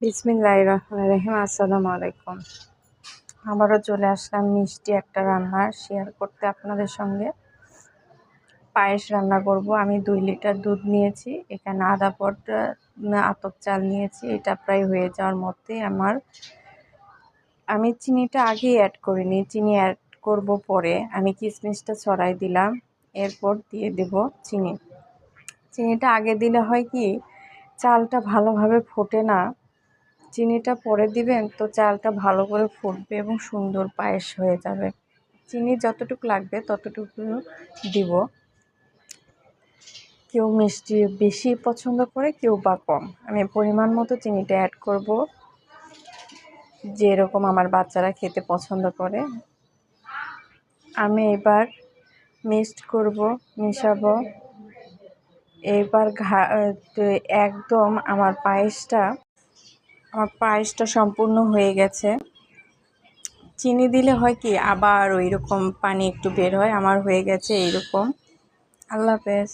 বিসমিল্লাহির রহমানির রহিম। আসসালামু আলাইকুম। আবারও চলে আসলাম মিষ্টি একটা রান্না শেয়ার করতে আপনাদের সঙ্গে। পায়েস রান্না করব। আমি 2 লিটার দুধ নিয়েছি, এখানে আধা পট আতপ চাল নিয়েছি। এটা প্রায় হয়ে যাওয়ার মধ্যে আমি চিনিটা আগেই অ্যাড করিনি, চিনি অ্যাড করব পরে। আমি কিশমিশটা ছড়াই দিলাম, এরপর দিয়ে দেব চিনি। চিনিটা আগে দিলে হয় কি, চালটা ভালোভাবে ফোটে না। চিনিটা পরে দিবেন তো চালটা ভালো করে ফুটবে এবং সুন্দর পায়েস হয়ে যাবে। চিনি যতটুকু লাগবে ততটুকু দিব। কেউ মিষ্টি বেশি পছন্দ করে, কেউ বা কম। আমি পরিমাণ মতো চিনিটা অ্যাড করব, যেরকম আমার বাচ্চারা খেতে পছন্দ করে। আমি এবার মিক্সড করব, মিশাবো। এবার একদম আমার পায়েসটা সম্পূর্ণ হয়ে গেছে। চিনি দিলে হয় কি, আবার ওই রকম পানি একটু বের হয়। আমার হয়ে গেছে এইরকম। আল্লাহ হাফেজ।